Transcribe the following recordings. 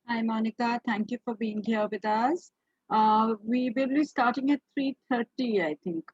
Hi, Monica. Thank you for being here with us. We will be starting at 3:30, I think.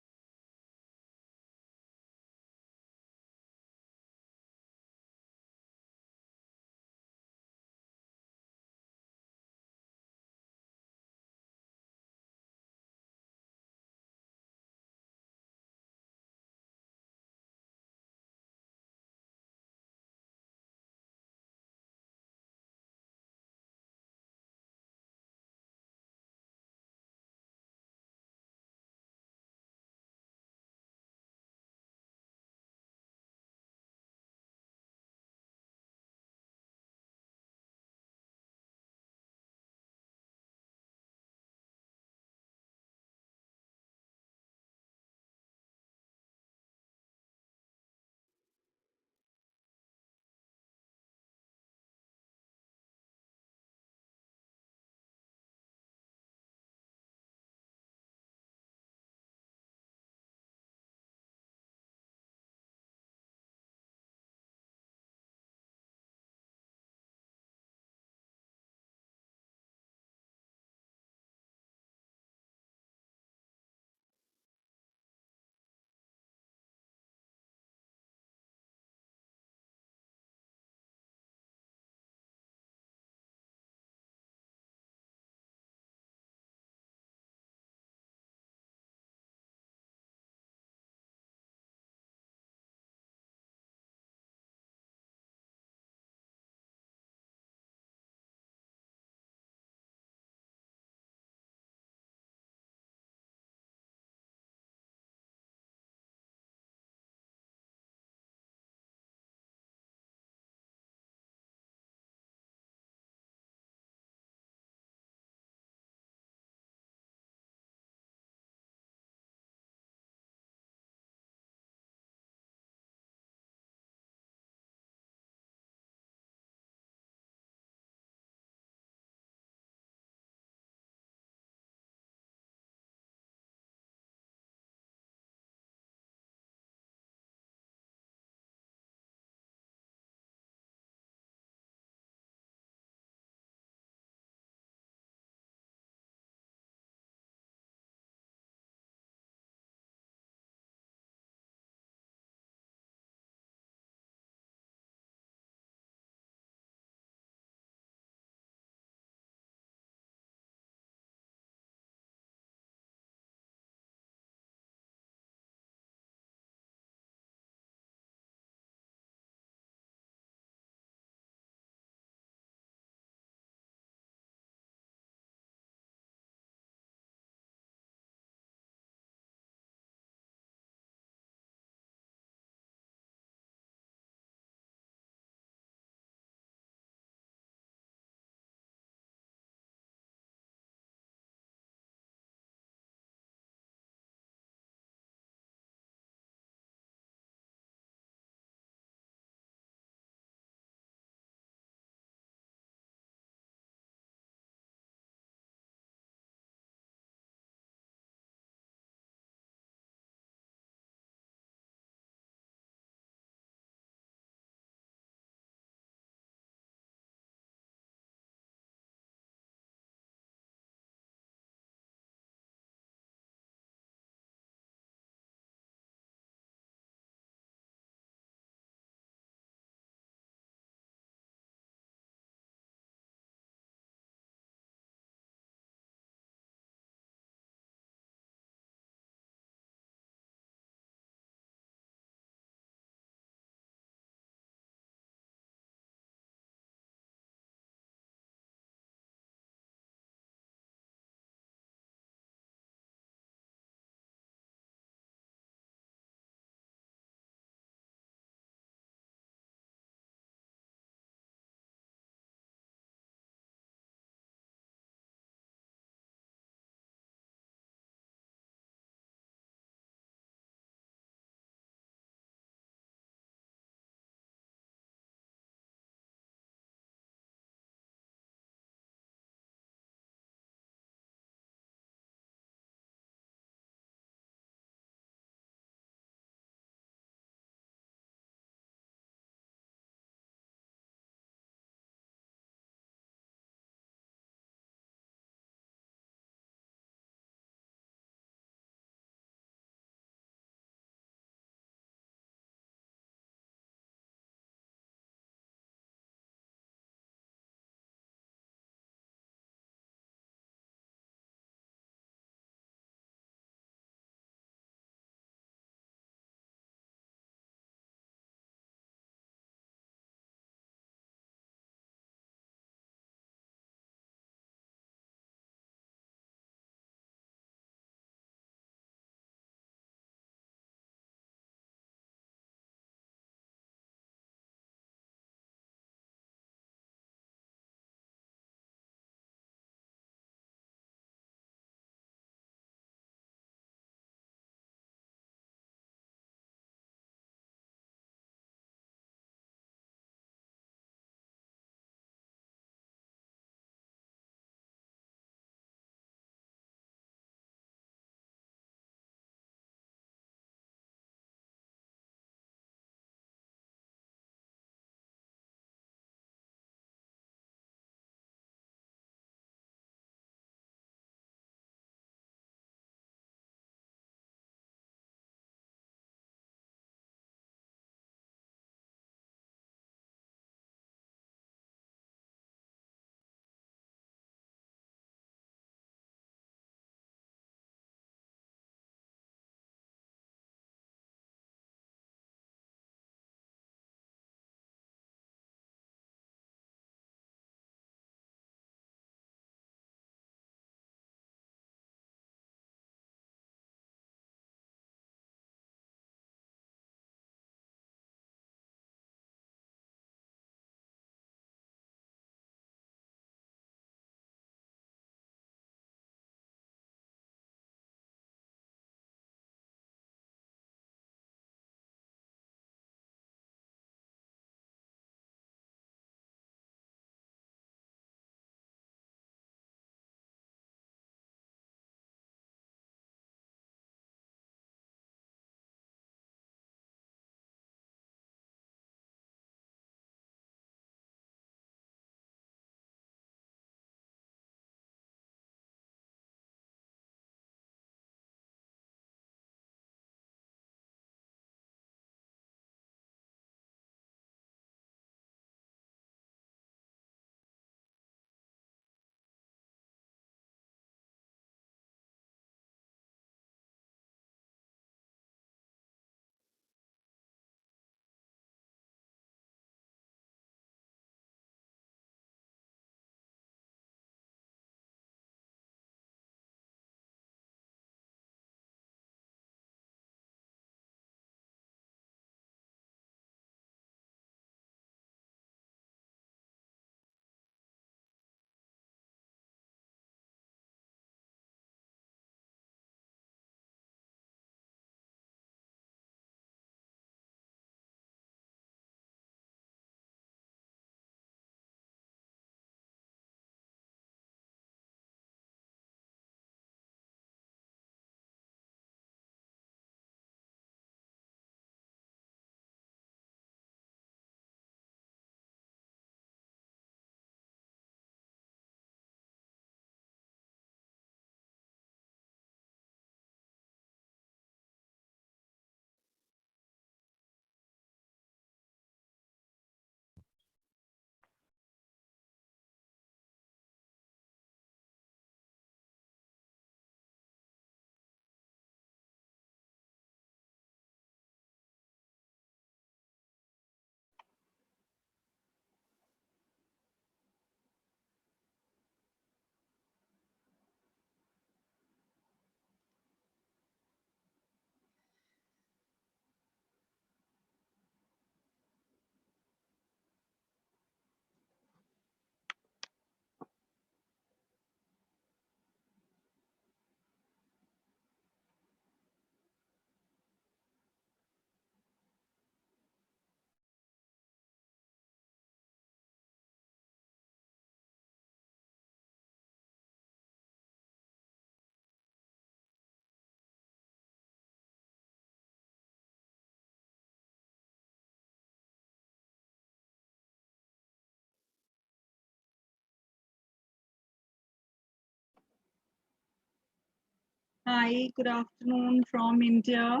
Hi, good afternoon from India.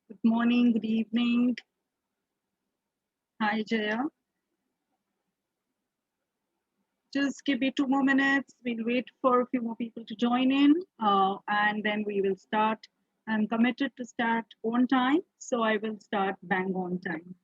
Good morning, good evening. Hi, Jaya. Just give me 2 more minutes. We'll wait for a few more people to join in, and then we will start. I'm committed to start on time, so I will start bang on time.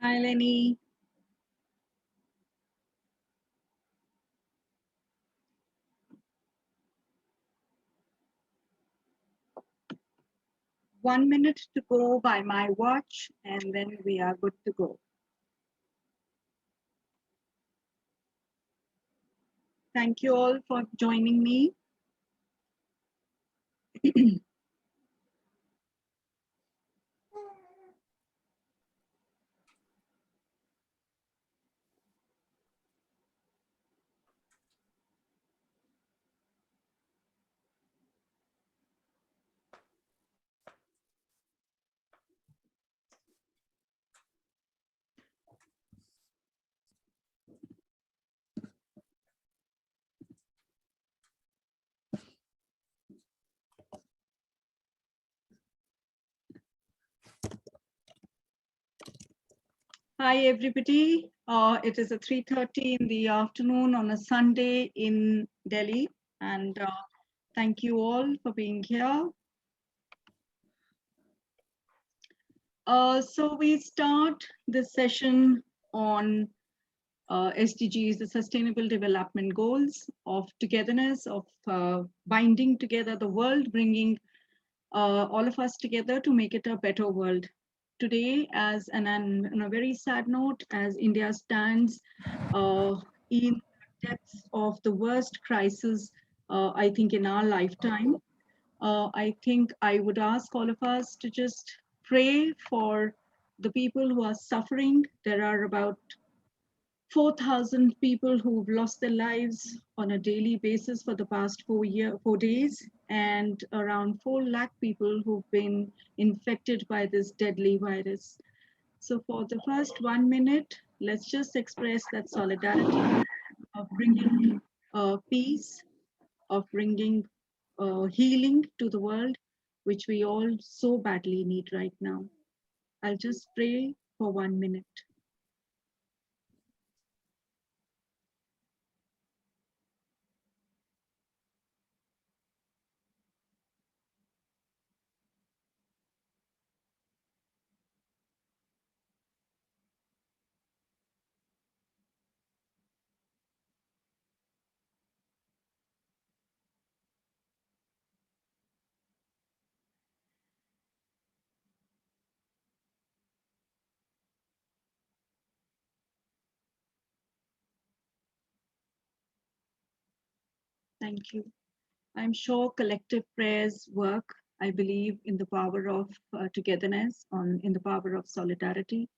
Hi, Lenny. One minute to go by my watch, and then we are good to go. Thank you all for joining me. Hi, everybody. It is 3:30 in the afternoon on a Sunday in Delhi, and thank you all for being here. So we start this session on SDGs, the Sustainable Development Goals of togetherness, of binding together the world, bringing all of us together to make it a better world. Today, as on a very sad note, as India stands in the depths of the worst crisis, I think in our lifetime, I think I would ask all of us to just pray for the people who are suffering. There are about 4,000 people who've lost their lives on a daily basis for the past 4 days, and around 4 lakh people who've been infected by this deadly virus. So for the first 1 minute, let's just express that solidarity of bringing peace, of bringing healing to the world, which we all so badly need right now. I'll just pray for 1 minute. Thank you. I'm sure collective prayers work. I believe in the power of togetherness, in the power of solidarity,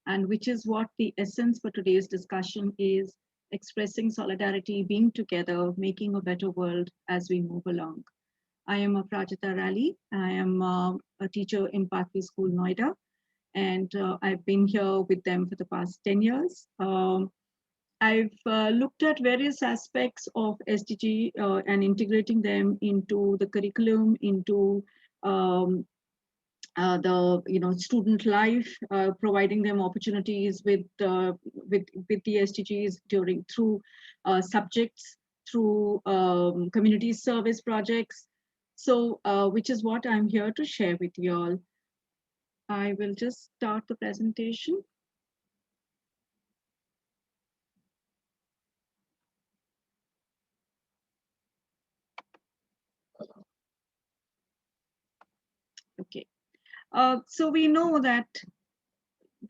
and which is what the essence for today's discussion is: expressing solidarity, being together, making a better world as we move along. I am Aprajita Rally. I am a teacher in Pathway School, Noida, and I've been here with them for the past 10 years. I've looked at various aspects of SDG and integrating them into the curriculum, into um, the student life, providing them opportunities with the SDGs through subjects, through community service projects. So, which is what I'm here to share with you all. I will just start the presentation. So we know that,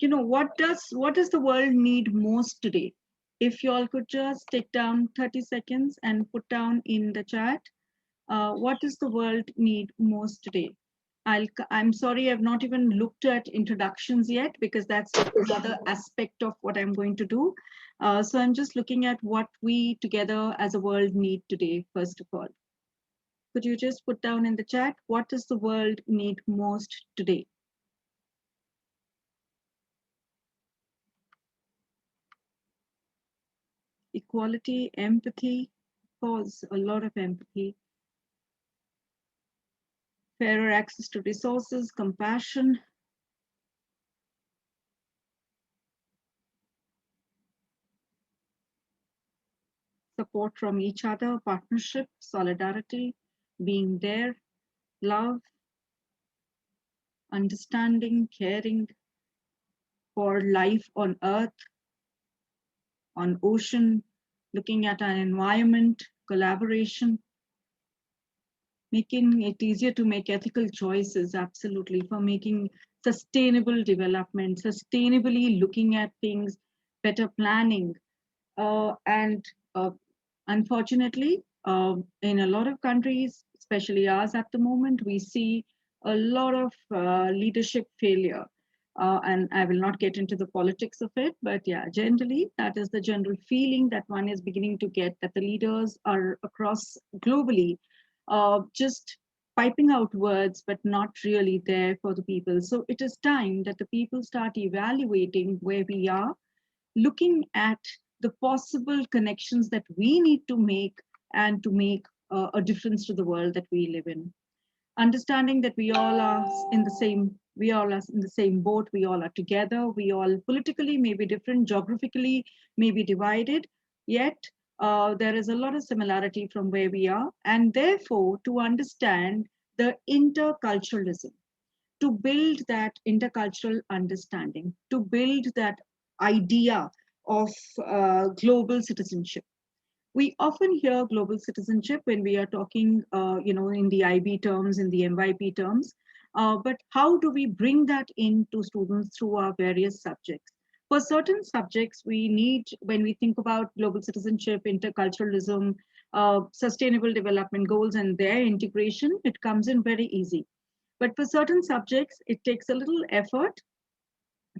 what does the world need most today? If you all could just take down 30 seconds and put down in the chat, what does the world need most today? I'm sorry, I've not even looked at introductions yet because that's the other aspect of what I'm going to do. So I'm just looking at what we together as a world need today, first of all. Could you just put down in the chat, what does the world need most today? Equality, empathy, cause a lot of empathy, fairer access to resources, compassion, support from each other, partnership, solidarity, being there, love, understanding, caring for life on earth, on ocean, looking at our environment, collaboration, making it easier to make ethical choices, absolutely, for making sustainable development, sustainably looking at things, better planning. And unfortunately, in a lot of countries, especially ours at the moment, we see a lot of leadership failure. And I will not get into the politics of it, but yeah, generally, that is the general feeling that one is beginning to get, that the leaders are across globally just piping out words, but not really there for the people. So it is time that the people start evaluating where we are, looking at the possible connections that we need to make and to make a difference to the world that we live in. Understanding that we all are in the same boat, we all are together, we all politically may be different, geographically may be divided, yet there is a lot of similarity from where we are, and therefore to understand the interculturalism, to build that intercultural understanding, to build that idea of global citizenship. We often hear global citizenship when we are talking, in the IB terms, in the MYP terms. But how do we bring that into students through our various subjects? For certain subjects, we need, when we think about global citizenship, interculturalism, sustainable development goals, and their integration, it comes in very easy. But for certain subjects, it takes a little effort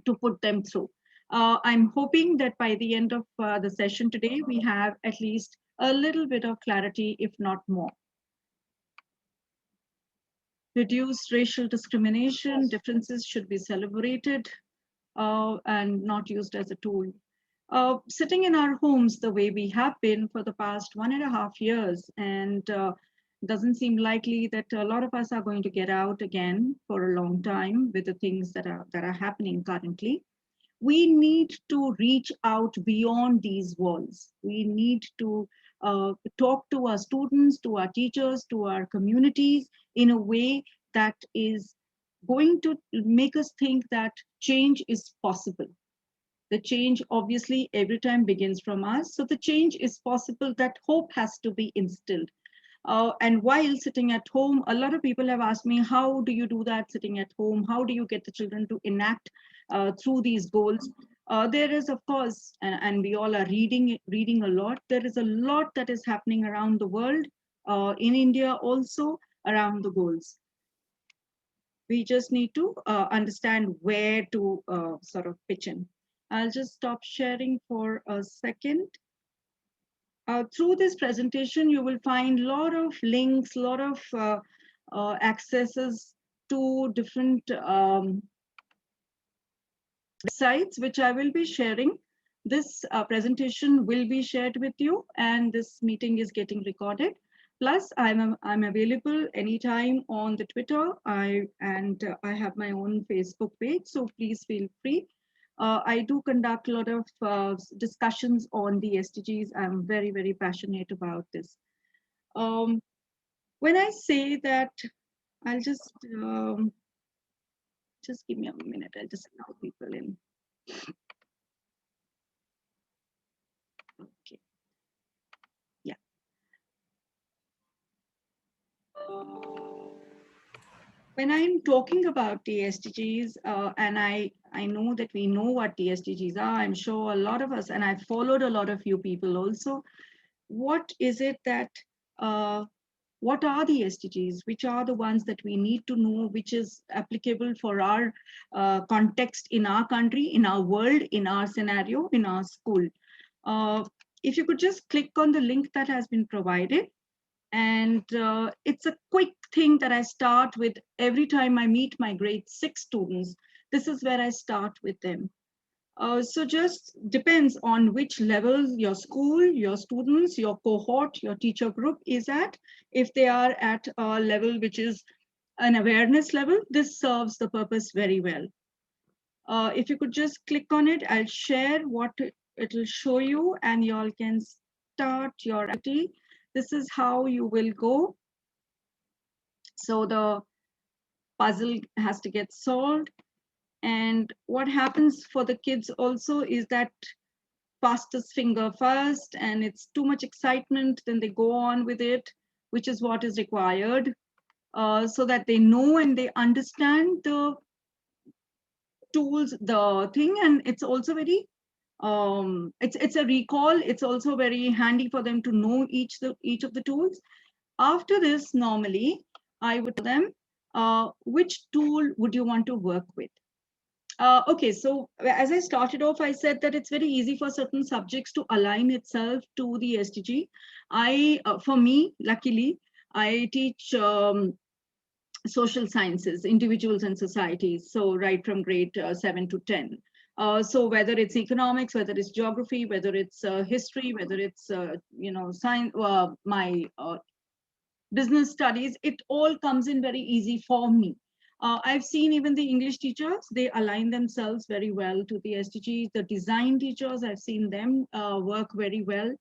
to put them through. I'm hoping that by the end of the session today, we have at least a little bit of clarity, if not more. Reduce racial discrimination, differences should be celebrated and not used as a tool. Sitting in our homes the way we have been for the past 1.5 years, and doesn't seem likely that a lot of us are going to get out again for a long time with the things that are happening currently. We need to reach out beyond these walls. We need to talk to our students, to our teachers, to our communities in a way that is going to make us think that change is possible. The change obviously every time begins from us. So the change is possible, that hope has to be instilled. And while sitting at home, a lot of people have asked me, how do you do that sitting at home? How do you get the children to enact through these goals? There is, of course, and we all are reading a lot. There is a lot that is happening around the world, in India also, around the goals. We just need to understand where to sort of pitch in. I'll just stop sharing for a second. Through this presentation, you will find a lot of links, a lot of accesses to different sites, which I will be sharing. This presentation will be shared with you, and this meeting is getting recorded. Plus, I'm available anytime on the Twitter. I have my own Facebook page, so please feel free. I do conduct a lot of discussions on the SDGs. I'm very, very passionate about this. When I say that, I'll just give me a minute. I'll just allow people in. Okay. Yeah. When I'm talking about the SDGs, and I know that we know what the SDGs are, I'm sure a lot of us, and I've followed a lot of you people also. What is it that, uh, what are the SDGs? Which are the ones that we need to know, which is applicable for our context in our country, in our world, in our scenario, in our school? Uh, if you could just click on the link that has been provided, and it's a quick thing that I start with every time I meet my grade 6 students. This is where I start with them. So just depends on which level your school, your students, your cohort, your teacher group is at. If they are at a level which is an awareness level, this serves the purpose very well. If you could just click on it, I'll share what it will show you, and you all can start your activity. This is how you will go. So the puzzle has to get solved. And what happens for the kids also is that fastest finger first, and it's too much excitement, then they go on with it, which is what is required, so that they know and they understand the tools, the thing. And it's also very it's a recall. It's also very handy for them to know each of the tools. After this, normally I would tell them, which tool would you want to work with? Okay, so as I started off, I said that it's very easy for certain subjects to align itself to the SDG. For me, luckily, I teach social sciences, individuals and societies. So right from grade 7 to 10. So whether it's economics, whether it's geography, whether it's history, whether it's science, my business studies, it all comes in very easy for me. I've seen even the English teachers, they align themselves very well to the SDGs. The design teachers, I've seen them work very well.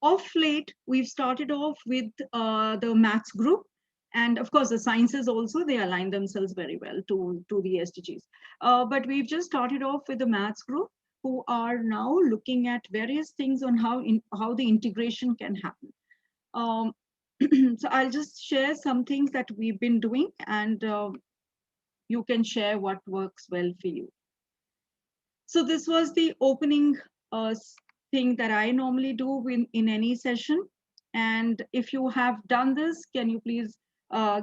Of late, we've started off with the maths group. And of course, the sciences also, they align themselves very well to the SDGs. But we've just started off with the maths group, who are now looking at various things on how the integration can happen. Um, so I'll just share some things that we've been doing, and you can share what works well for you. So this was the opening thing that I normally do in any session. And if you have done this, can you please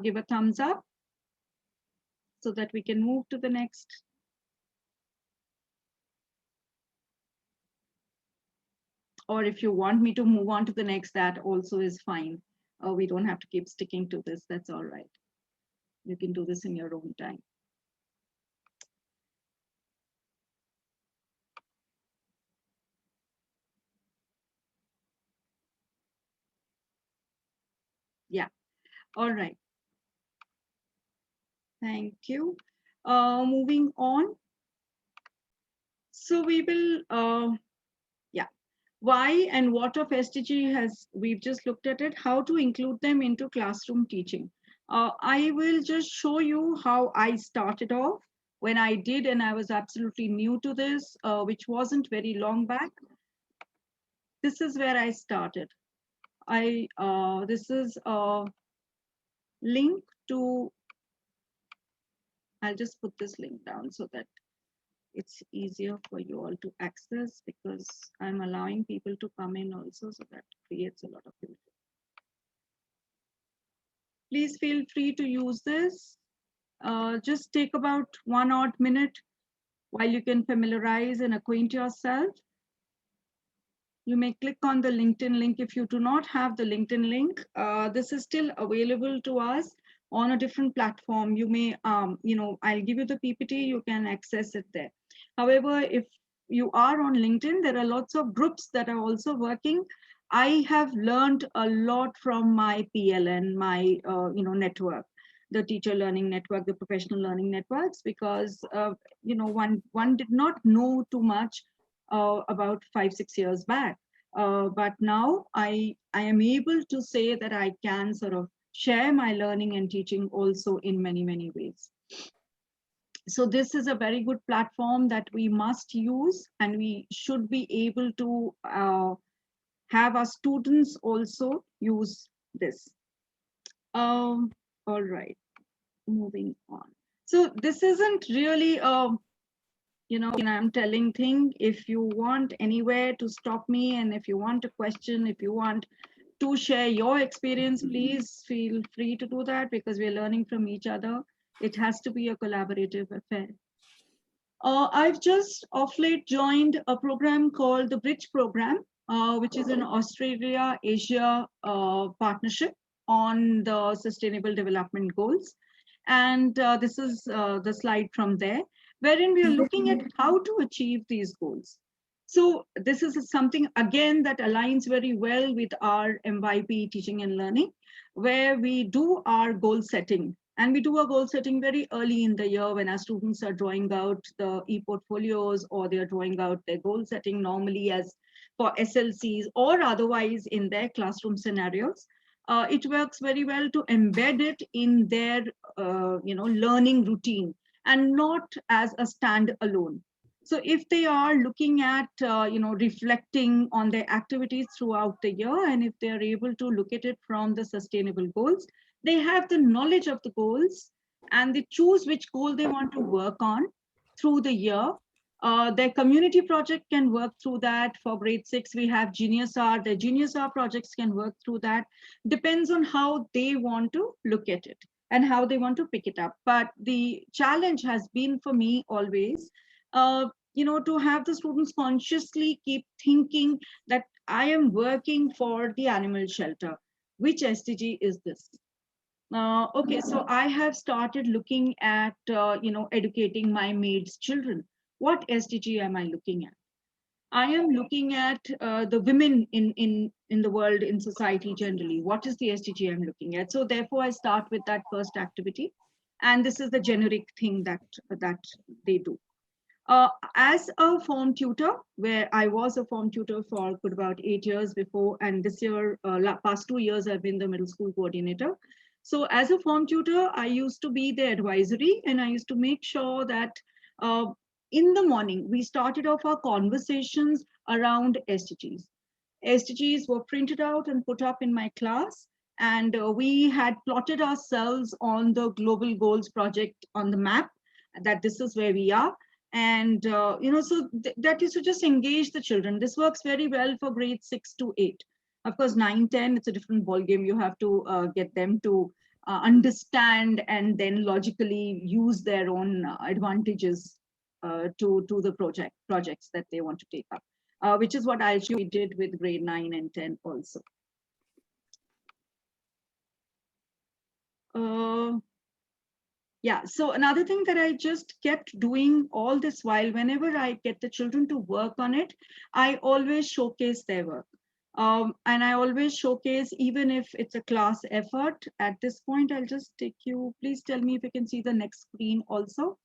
give a thumbs up so that we can move to the next? Or if you want me to move on to the next, that also is fine. We don't have to keep sticking to this. That's all right. You can do this in your own time. Yeah. All right. Thank you. Moving on. So we will, yeah. Why and what of SDG we've just looked at it, how to include them into classroom teaching. I will just show you how I started off when I did, and I was absolutely new to this, which wasn't very long back. This is where I started. This is a link to, I'll just put this link down so that it's easier for you all to access, because I'm allowing people to come in also, so that creates a lot of filter. Please feel free to use this. Just take about 1 odd minute while you can familiarize and acquaint yourself. You may click on the LinkedIn link. If you do not have the LinkedIn link, this is still available to us on a different platform. You may, I'll give you the PPT, you can access it there. However, if you are on LinkedIn, there are lots of groups that are also working. I have learned a lot from my PLN, my network, the teacher learning network, the professional learning networks, because one did not know too much about 5-6 years back. But now I am able to say that I can sort of share my learning and teaching also in many, many ways. So this is a very good platform that we must use, and we should be able to have our students also use this. All right. moving on. So this isn't really a, I'm telling thing. If you want anywhere to stop me, and if you want a question, if you want to share your experience, please feel free to do that, because we're learning from each other. It has to be a collaborative affair. I've just of late joined a program called the Bridge Program, which is an Australia-Asia partnership on the Sustainable Development Goals. And this is the slide from there, wherein we are looking at how to achieve these goals. So this is something, again, that aligns very well with our MYP teaching and learning, where we do our goal setting. And we do our goal setting very early in the year when our students are drawing out the e-portfolios, or they're drawing out their goal setting normally as for SLCs or otherwise in their classroom scenarios. It works very well to embed it in their learning routine and not as a standalone. So if they are looking at reflecting on their activities throughout the year, and if they are able to look at it from the sustainable goals, they have the knowledge of the goals and they choose which goal they want to work on through the year. Their community project can work through that. For grade 6, we have Genius R. Their Genius R projects can work through that. Depends on how they want to look at it and how they want to pick it up. But the challenge has been for me always, to have the students consciously keep thinking that I am working for the animal shelter. Which SDG is this? Okay, so I have started looking at, educating my maid's children. What SDG am I looking at? I am looking at the women in the world, in society generally. What is the SDG I'm looking at? So therefore, I start with that first activity. And this is the generic thing that they do. As a form tutor, where I was a form tutor for good about 8 years before, and this year, past 2 years, I've been the middle school coordinator. So as a form tutor, I used to be the advisory, and I used to make sure that in the morning, we started off our conversations around SDGs. SDGs were printed out and put up in my class, and we had plotted ourselves on the Global Goals project on the map, that this is where we are. And so that is to just engage the children. This works very well for grade 6 to 8. Of course, 9, 10, it's a different ball game. You have to get them to understand and then logically use their own advantages to the projects that they want to take up, which is what we did with grade 9 and 10 also. Yeah, so another thing that I just kept doing all this while, whenever I get the children to work on it, I always showcase their work. And I always showcase, even if it's a class effort. At this point, I'll just take you, please tell me if you can see the next screen also.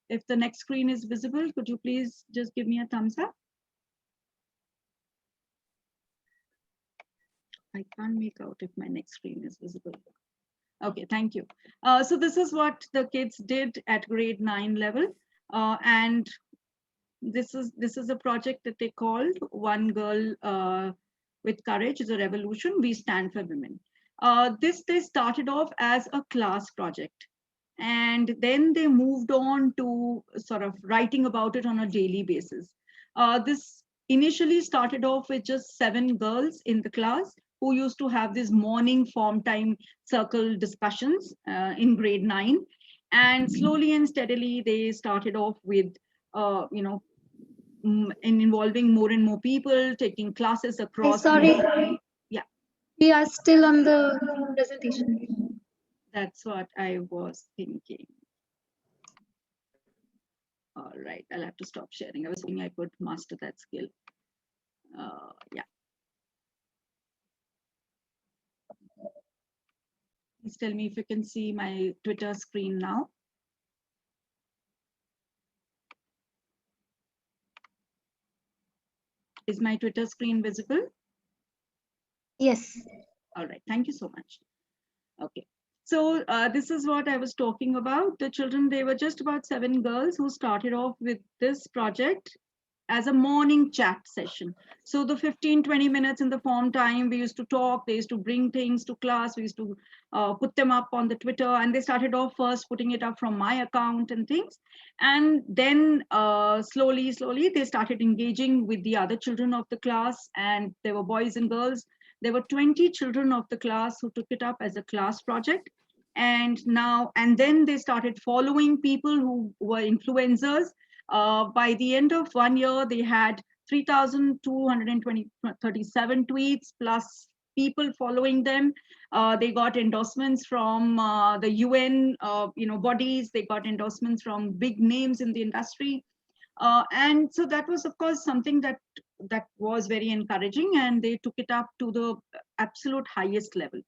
If the next screen is visible, could you please just give me a thumbs up? I can't make out if my next screen is visible. Okay, thank you. So this is what the kids did at grade 9 level. And this is a project that they called One Girl with Courage is a Revolution. We Stand for Women. They started off as a class project. And then they moved on to sort of writing about it on a daily basis. This initially started off with just 7 girls in the class who used to have these morning form time circle discussions in grade 9. And slowly and steadily, they started off with, involving more and more people, taking classes across. Sorry. Yeah. We are still on the presentation. That's what I was thinking. All right, I'll have to stop sharing. I was thinking I could master that skill. Yeah. Please tell me if you can see my Twitter screen now. Is my Twitter screen visible? Yes. All right, thank you so much. Okay, so this is what I was talking about. The children, they were just about 7 girls who started off with this project. as a morning chat session. So the 15-20 minutes in the form time, we used to talk, they used to bring things to class, we used to put them up on the Twitter, and they started off first putting it up from my account and things. And then slowly, they started engaging with the other children of the class, and there were boys and girls. There were 20 children of the class who took it up as a class project. And then they started following people who were influencers. By the end of 1 year, they had 3,237 tweets plus people following them. They got endorsements from the UN, bodies. They got endorsements from big names in the industry. And so that was, of course, something that was very encouraging, and they took it up to the absolute highest level.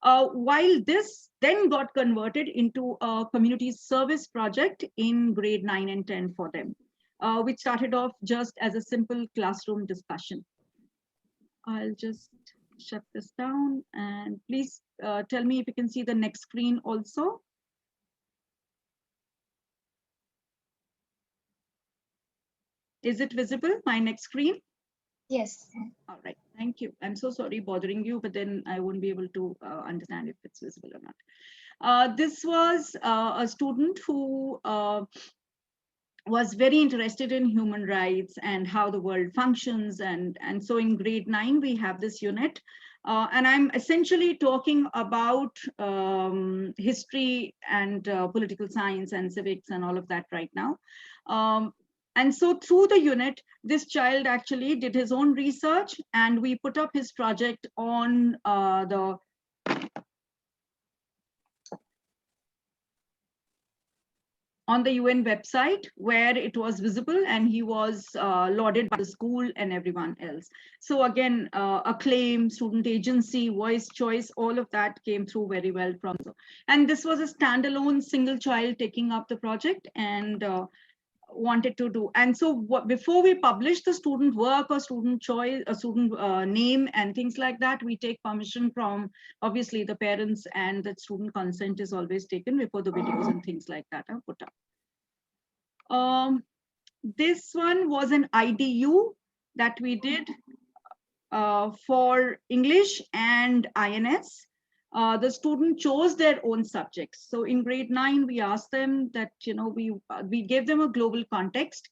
While this then got converted into a community service project in grade 9 and 10 for them, which started off just as a simple classroom discussion. I'll just shut this down, and please tell me if you can see the next screen also. Is it visible, my next screen? Yes. All right, thank you. I'm so sorry bothering you, but then I won't be able to understand if it's visible or not. This was a student who was very interested in human rights and how the world functions. And so in grade 9, we have this unit. And I'm essentially talking about history and political science and civics and all of that right now. And so through the unit, this child actually did his own research, and we put up his project on the UN website, where it was visible, and he was lauded by the school and everyone else. So again, acclaim, student agency, voice, choice, all of that came through very well from. And this was a standalone single child taking up the project and wanted to do. And so before we publish the student work or student choice, a student name and things like that, we take permission from obviously the parents, and the student consent is always taken before the videos and things like that are put up. This one was an IDU that we did for English and INS. The student chose their own subjects. So in grade 9, we asked them that, we gave them a global context.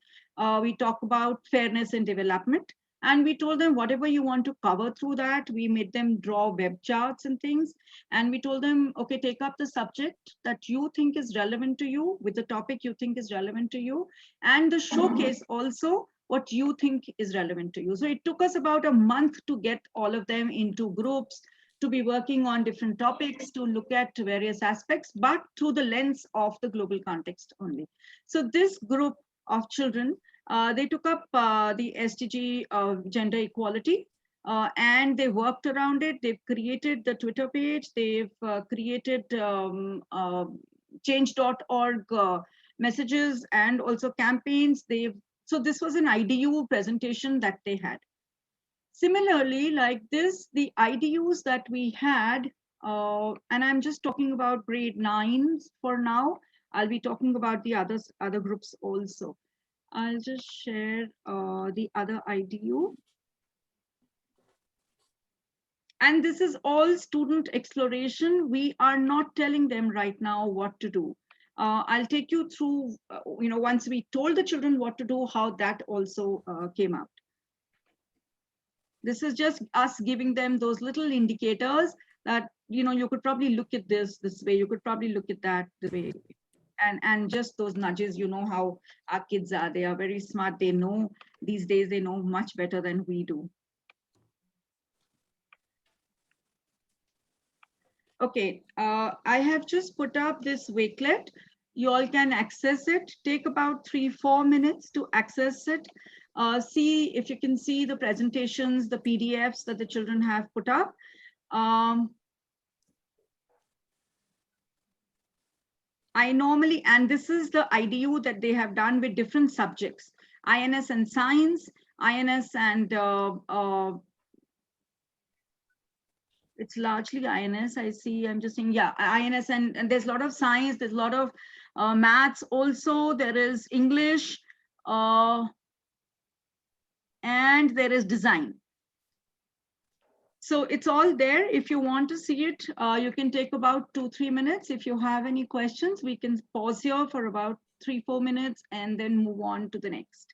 We talk about fairness and development. And we told them whatever you want to cover through that. We made them draw web charts and things. And we told them, okay, take up the subject that you think is relevant to you, with the topic you think is relevant to you, and the showcase also what you think is relevant to you. So it took us about a month to get all of them into groups, to be working on different topics, to look at various aspects, but through the lens of the global context only. So this group of children, they took up the SDG gender equality, and they worked around it. They've created the Twitter page. They've created change.org messages and also campaigns. So this was an IDU presentation that they had. Similarly, like this, the IDUs that we had, and I'm just talking about grade 9s for now. I'll be talking about the other groups also. I'll just share the other IDU. And this is all student exploration. We are not telling them right now what to do. I'll take you through, once we told the children what to do, how that also came out. This is just us giving them those little indicators that, you could probably look at this way, you could probably look at that this way. And just those nudges, how our kids are. They are very smart. They know these days, they know much better than we do. Okay, I have just put up this Wakelet. You all can access it. Take about 3-4 minutes to access it. See if you can see the presentations, the PDFs that the children have put up. I normally, and this is the IDU that they have done with different subjects, INS and science, INS and it's largely INS. I see, I'm just saying, yeah, INS, and there's a lot of science, there's a lot of maths also, there is English, and there is design. So it's all there. If you want to see it, you can take about 2-3 minutes. If you have any questions, we can pause here for about 3-4 minutes and then move on to the next.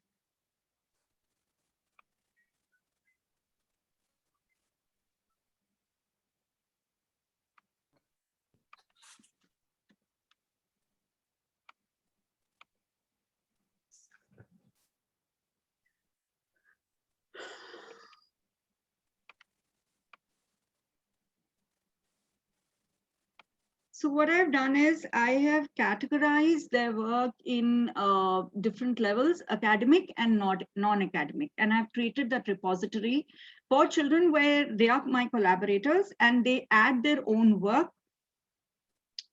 So what I've done is I have categorized their work in different levels, academic and non-academic. And I've created that repository for children where they are my collaborators and they add their own work.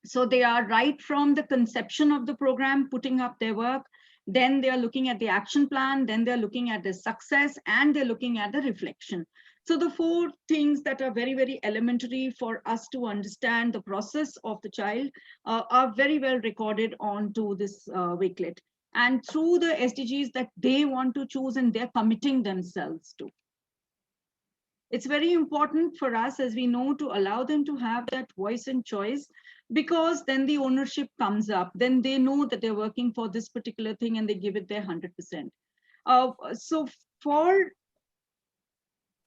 So they are right from the conception of the program, putting up their work. Then they are looking at the action plan. Then they're looking at the success and they're looking at the reflection. So the 4 things that are very, very elementary for us to understand the process of the child are very well recorded onto this Wakelet. And through the SDGs that they want to choose and they're committing themselves to. It's very important for us, as we know, to allow them to have that voice and choice, because then the ownership comes up. Then they know that they're working for this particular thing and they give it their 100%. So for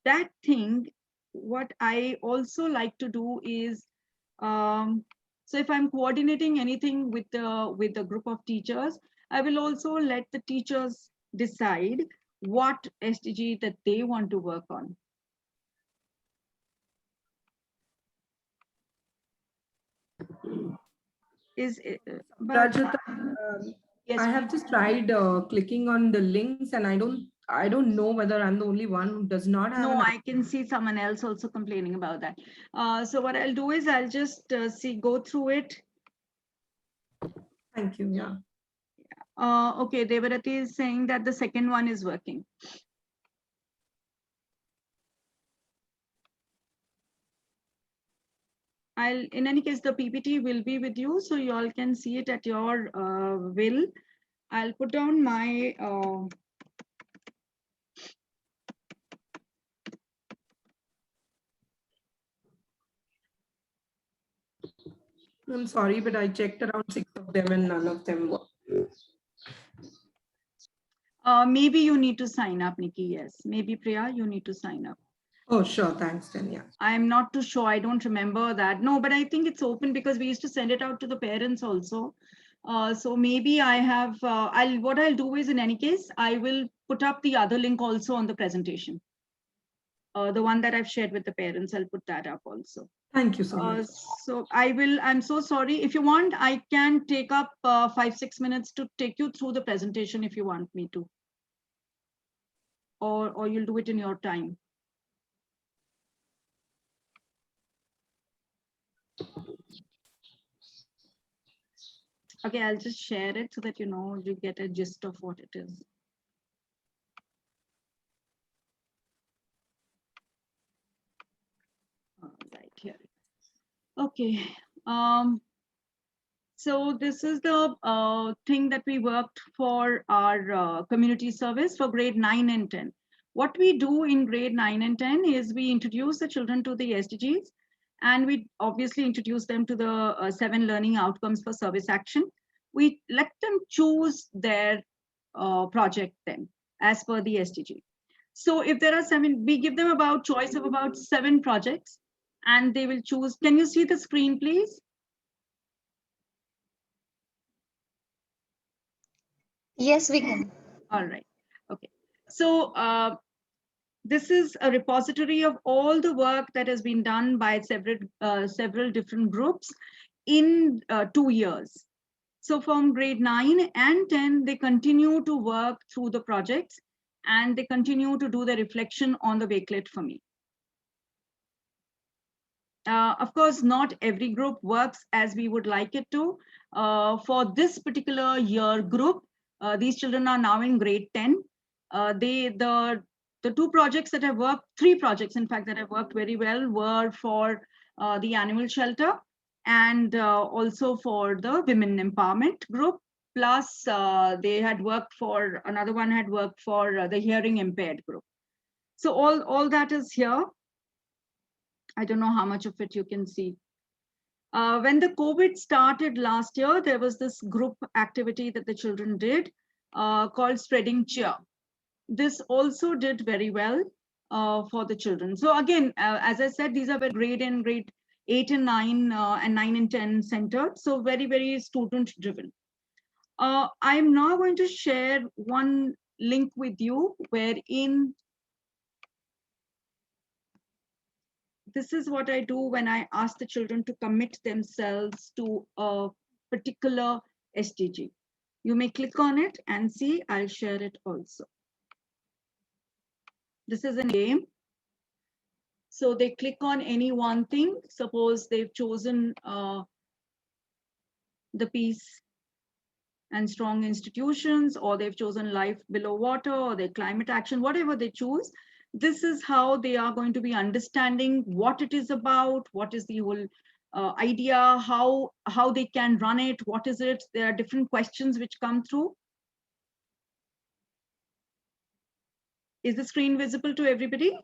that thing, what I also like to do is, so if I'm coordinating anything with a group of teachers, I will also let the teachers decide what SDG that they want to work on. Rajata, yes, I have just tried clicking on the links, and I don't know whether I'm the only one who does not have. No, I can see someone else also complaining about that. So what I'll do is I'll just go through it. Thank you. Yeah. Okay, Devarati is saying that the second one is working. In any case, the PPT will be with you, so you all can see it at your will. I'll put down my I'm sorry, but I checked around 6 of them and none of them work. Maybe you need to sign up, Nikki. Yes, maybe Priya, you need to sign up. Oh, sure. Thanks, then. Yeah. I'm not too sure. I don't remember that. No, but I think it's open because we used to send it out to the parents also. So maybe I have, what I'll do is, in any case, I will put up the other link also on the presentation. The one that I've shared with the parents, I'll put that up also. Thank you so much. So I'm so sorry. If you want, I can take up 5-6 minutes to take you through the presentation if you want me to. Or you'll do it in your time. Okay, I'll just share it so that you get a gist of what it is. Right here. Okay. So this is the thing that we worked for our community service for grade 9 and 10. What we do in grade 9 and 10 is we introduce the children to the SDGs, and we obviously introduce them to the 7 learning outcomes for service action. We let them choose their project then as per the SDG. So if there are 7, we give them about choice of about 7 projects and they will choose. Can you see the screen, please? Yes, we can. All right. Okay. So this is a repository of all the work that has been done by several different groups in 2 years. So from grade 9 and 10, they continue to work through the projects and they continue to do the reflection on the Wakelet for me. Of course, not every group works as we would like it to. For this particular year group, these children are now in grade 10. The 2 projects that have worked, 3 projects in fact that have worked very well were for the animal shelter and also for the women empowerment group. plus they had worked for, another one had worked for the hearing impaired group. So all that is here. I don't know how much of it you can see. When the COVID started last year, there was this group activity that the children did called Spreading Cheer. This also did very well for the children. So again, as I said, these are grade 8 and 9 and 9 and 10 centered. So very, very student driven. I'm now going to share one link with you wherein this is what I do when I ask the children to commit themselves to a particular SDG. You may click on it and see, I'll share it also. This is a game. So they click on any one thing. Suppose they've chosen the peace and strong institutions, or they've chosen life below water, or their climate action, whatever they choose. This is how they are going to be understanding what it is about, what is the whole idea, how they can run it, what is it. There are different questions which come through. Is the screen visible to everybody?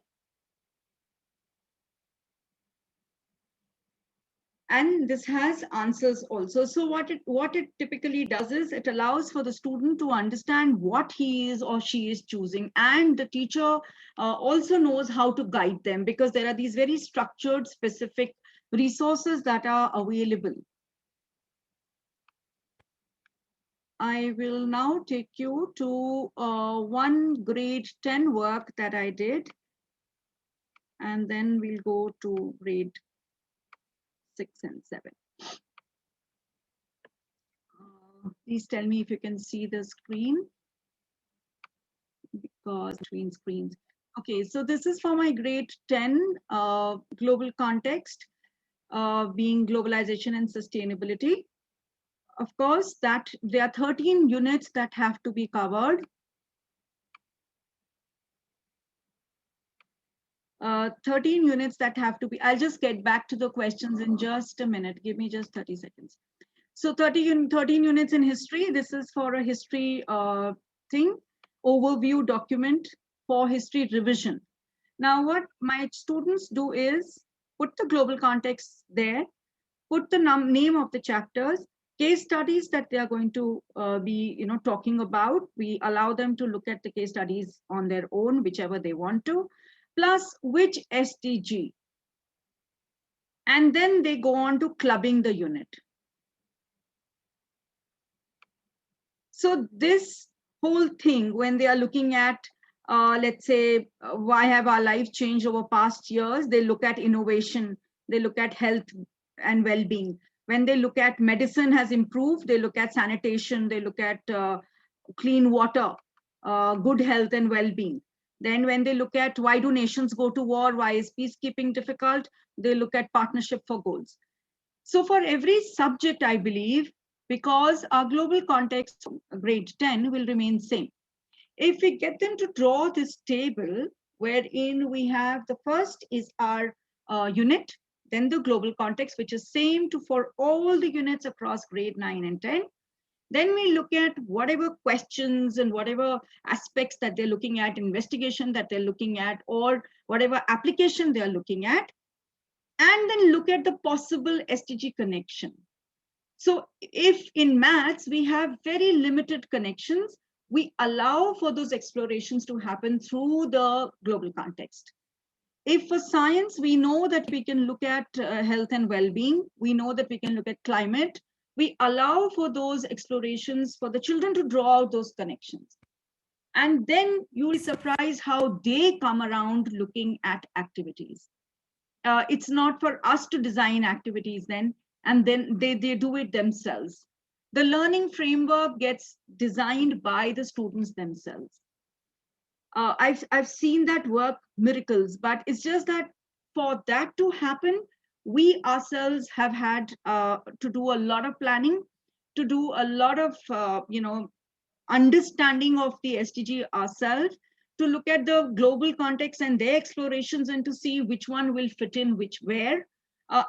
And this has answers also. So what it typically does is it allows for the student to understand what he is or she is choosing, and the teacher also knows how to guide them, because there are these very structured, specific resources that are available. I will now take you to one grade 10 work that I did, and then we'll go to grade 6 and 7. Please tell me if you can see the screen, because between screens. Okay, so this is for my grade 10 global context, being globalization and sustainability. Of course, that there are 13 units that have to be covered. 13 units that have to be, I'll just get back to the questions in just a minute. Give me just 30 seconds. So 13 units in history. This is for a history thing, overview document for history revision. Now, what my students do is put the global context there, put the name of the chapters, case studies that they are going to be talking about. We allow them to look at the case studies on their own, whichever they want to, plus which SDG. And then they go on to clubbing the unit. So this whole thing, when they are looking at, let's say, why have our lives changed over past years? They look at innovation, they look at health and well-being. When they look at medicine has improved, they look at sanitation, they look at clean water, good health and well-being. Then when they look at why do nations go to war, why is peacekeeping difficult, they look at partnership for goals. So for every subject, I believe, because our global context, grade 10, will remain same. If we get them to draw this table, wherein we have the first is our unit, then the global context, which is same for all the units across grade 9 and 10. Then we look at whatever questions and whatever aspects that they're looking at, investigation that they're looking at, or whatever application they're looking at, and then look at the possible SDG connection. So if in maths, we have very limited connections, we allow for those explorations to happen through the global context. If for science, we know that we can look at health and well-being, we know that we can look at climate, we allow for those explorations for the children to draw out those connections. And then you'll be surprised how they come around looking at activities. It's not for us to design activities then, and then they do it themselves. The learning framework gets designed by the students themselves. I've seen that work miracles, but it's just that for that to happen, we ourselves have had to do a lot of planning, to do a lot of understanding of the SDG ourselves, to look at the global context and their explorations, and to see which one will fit in which where,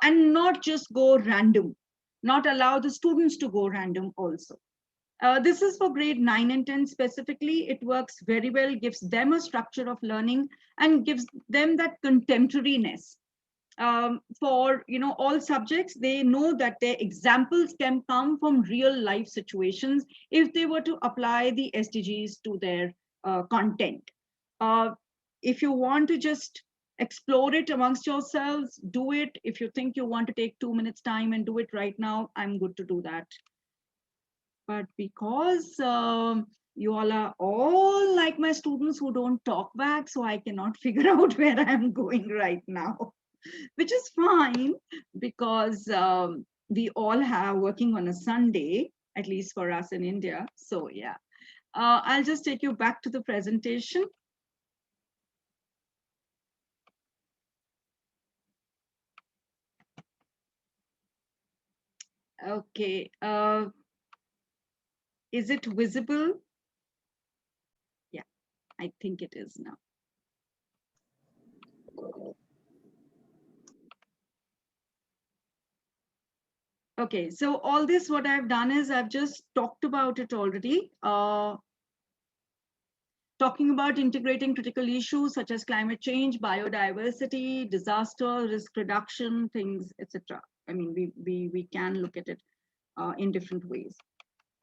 and not just go random, not allow the students to go random also. This is for grade 9 and 10 specifically. It works very well, gives them a structure of learning and gives them that contemporariness. For all subjects, they know that their examples can come from real life situations if they were to apply the SDGs to their content. If you want to just explore it amongst yourselves, do it. If you think you want to take 2 minutes time and do it right now, I'm good to do that. But because you all are all like my students who don't talk back, so I cannot figure out where I'm going right now, which is fine because we all have working on a Sunday, at least for us in India. So yeah, I'll just take you back to the presentation. Okay, is it visible? Yeah, I think it is now. Okay, so all this, what I've done is I've just talked about it already. Talking about integrating critical issues such as climate change, biodiversity, disaster, risk reduction, things, etc. I mean, we can look at it in different ways.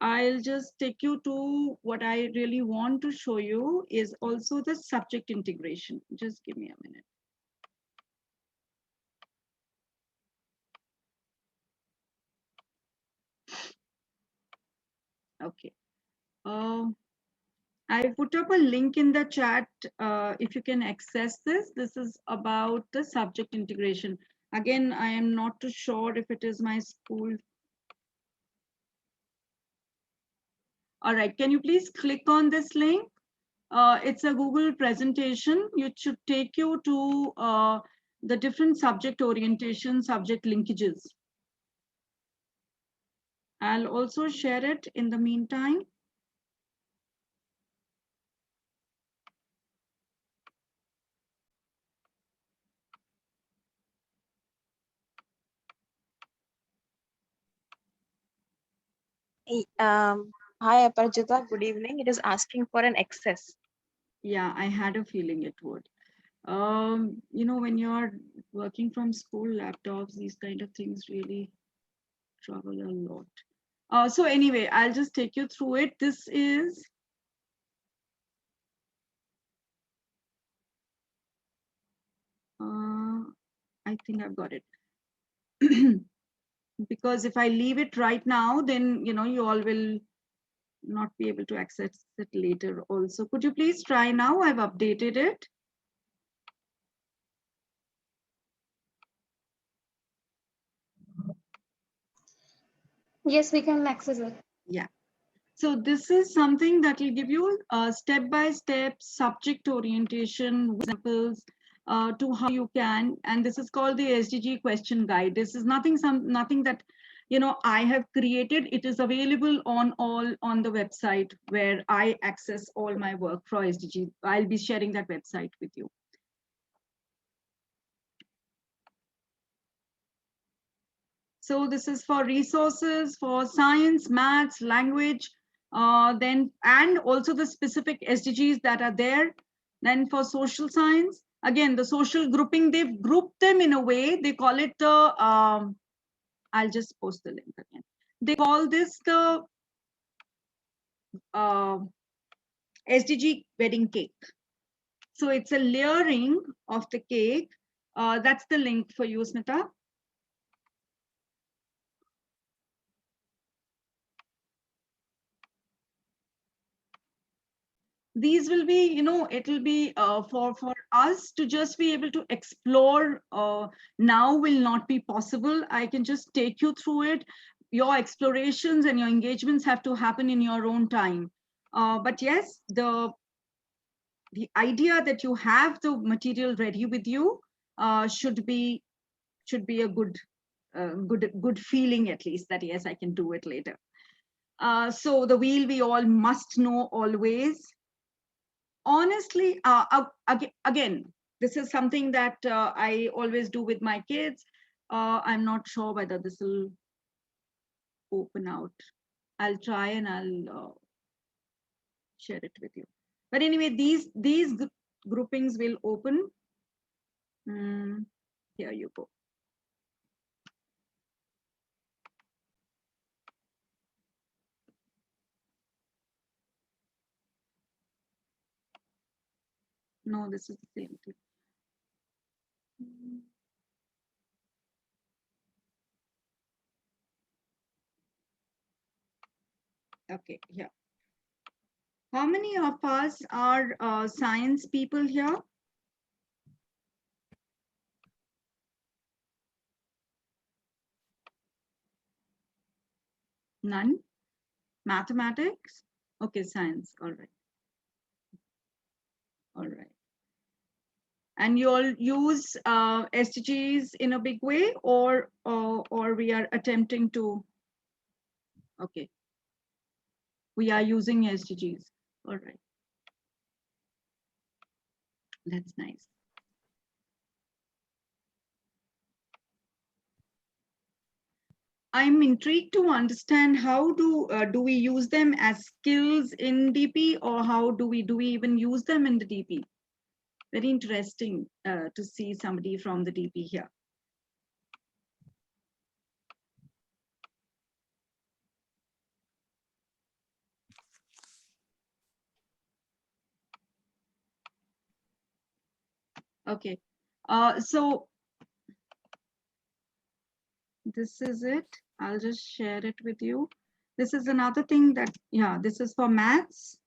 I'll just take you to what I really want to show you is also the subject integration. Just give me a minute. Okay. I put up a link in the chat if you can access this. This is about the subject integration. Again, I am not too sure if it is my school. All right, can you please click on this link? It's a Google presentation. It should take you to the different subject orientation, subject linkages. I'll also share it in the meantime. Hi, Aparajita. Good evening. It is asking for an access. Yeah, I had a feeling it would. When you're working from school laptops, these kind of things really trouble a lot. So anyway, I'll just take you through it. This is I think I've got it. Because if I leave it right now, then you all will not be able to access it later also. Could you please try now? I've updated it. Yes, we can access it. Yeah. So this is something that will give you a step-by-step subject orientation examples to how you can, and this is called the SDG question guide. This is nothing that I have created. It is available on the website where I access all my work for SDG. I'll be sharing that website with you. So this is for resources for science, maths, language, and also the specific SDGs that are there. Then for social science, again, the social grouping, they've grouped them in a way, they call it the, I'll just post the link again. They call this the SDG wedding cake. So it's a layering of the cake. That's the link for you, Smita. These will be, it'll be for us to just be able to explore. Now will not be possible. I can just take you through it. Your explorations and your engagements have to happen in your own time. But yes, the idea that you have the material ready with you should be a good feeling, at least, that yes, I can do it later. So the wheel we all must know always. Honestly, again, this is something that I always do with my kids. I'm not sure whether this will open out. I'll try and I'll share it with you. But anyway, these groupings will open. Here you go. No, this is the same thing. Okay, yeah. How many of us are science people here? None? Mathematics? Okay, science, all right. All right. And you all use SDGs in a big way, or we are attempting to? Okay, we are using SDGs. All right, that's nice. I'm intrigued to understand how do we use them as skills in DP, or how do we even use them in the DP? Very interesting to see somebody from the DP here. Okay, so this is it. I'll just share it with you. This is another thing that, yeah, this is for maths.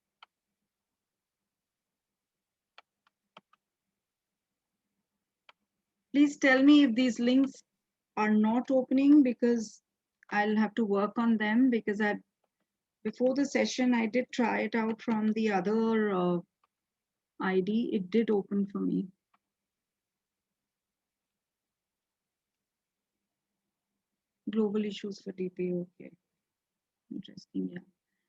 Please tell me if these links are not opening, because I'll have to work on them, because before the session, I did try it out from the other ID. It did open for me. Global issues for DP, okay. Interesting, yeah.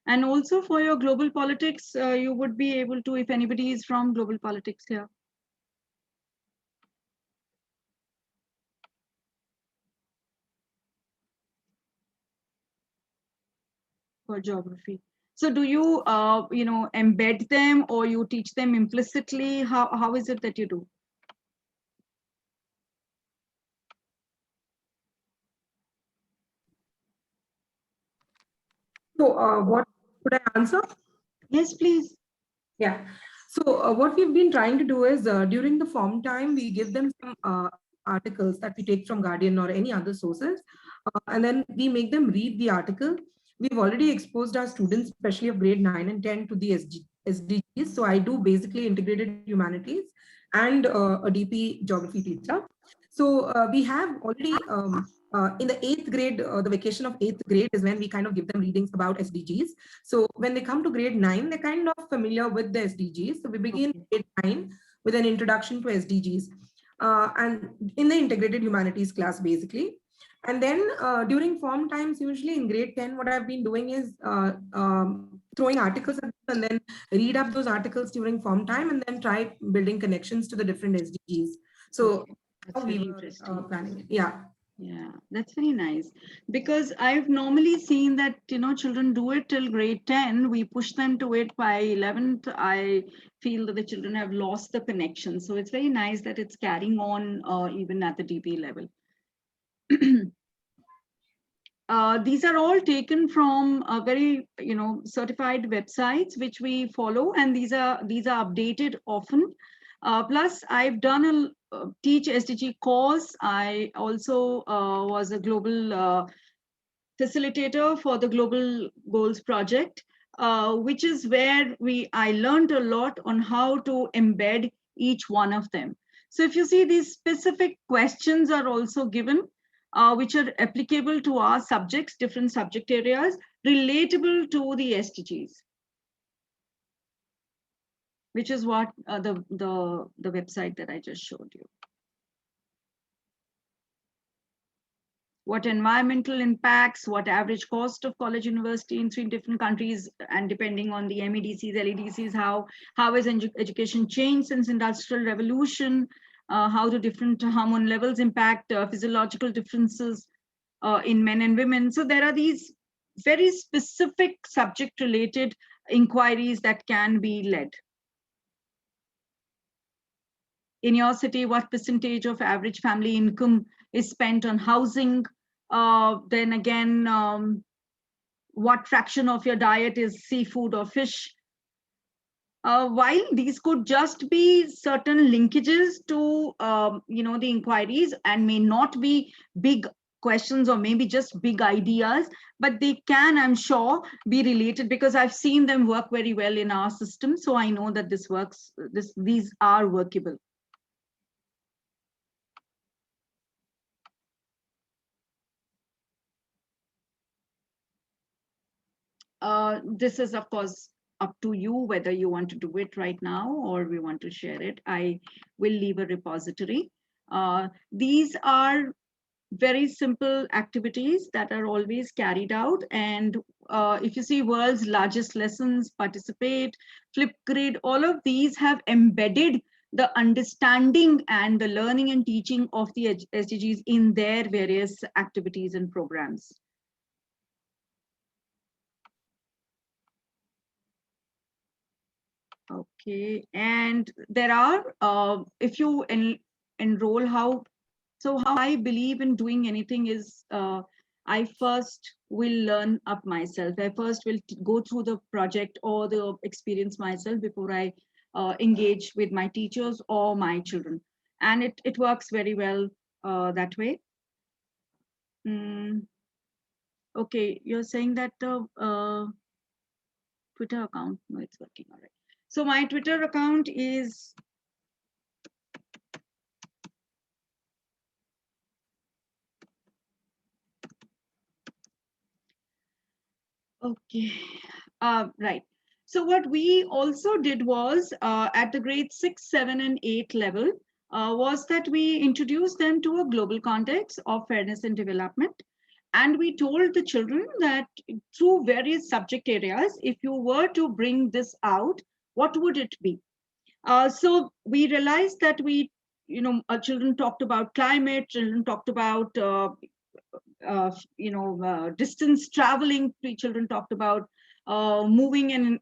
And also for your global politics, you would be able to, if anybody is from global politics here. For geography. So do you, embed them, or you teach them implicitly? How is it that you do? So what could I answer? Yes, please. Yeah. So what we've been trying to do is during the form time, we give them some articles that we take from Guardian or any other sources, and then we make them read the article. We've already exposed our students, especially of grade 9 and 10, to the SDGs. So I do basically integrated humanities and a DP geography teacher. So we have already in the 8th grade, the vacation of 8th grade is when we kind of give them readings about SDGs. So when they come to grade 9, they're kind of familiar with the SDGs. So we begin grade 9 with an introduction to SDGs and in the integrated humanities class, basically. And then during form times, usually in grade 10, what I've been doing is throwing articles at them and then read up those articles during form time and then try building connections to the different SDGs. So okay. That's very interesting. planning it. Yeah. Yeah, that's very nice, because I've normally seen that, children do it till grade 10. We push them to it by 11th. I feel that the children have lost the connection. So it's very nice that it's carrying on even at the DP level. These are all taken from very, certified websites which we follow, and these are updated often. Plus, I've done a Teach SDG course. I also was a global facilitator for the Global Goals Project, which is where I learned a lot on how to embed each one of them. So if you see, these specific questions are also given, which are applicable to our subjects, different subject areas, relatable to the SDGs, which is what the website that I just showed you. What environmental impacts, what average cost of college university in 3 different countries, and depending on the MEDCs, LEDCs, how has education changed since Industrial Revolution, how do different hormone levels impact physiological differences in men and women. So there are these very specific subject related inquiries that can be led. In your city, what percentage of average family income is spent on housing? Then again, what fraction of your diet is seafood or fish? While these could just be certain linkages to the inquiries and may not be big questions or maybe just big ideas, but they can, I'm sure, be related because I've seen them work very well in our system. So I know that this works, these are workable. This is, of course, up to you whether you want to do it right now or we want to share it. I will leave a repository. These are very simple activities that are always carried out. And if you see world's largest lessons, participate, Flipgrid, all of these have embedded the understanding and the learning and teaching of the SDGs in their various activities and programs. Okay, and there are, if you enroll, how I believe in doing anything is, I first will learn up myself. I first will go through the project or the experience myself before I engage with my teachers or my children. And it works very well that way. Okay, you're saying that the Twitter account, no, it's working, all right. So my Twitter account is okay, right. So what we also did was at the grade 6, 7, and 8 level was that we introduced them to a global context of fairness and development. And we told the children that through various subject areas, if you were to bring this out, what would it be? So we realized that our children talked about climate, children talked about distance traveling. Children talked about moving and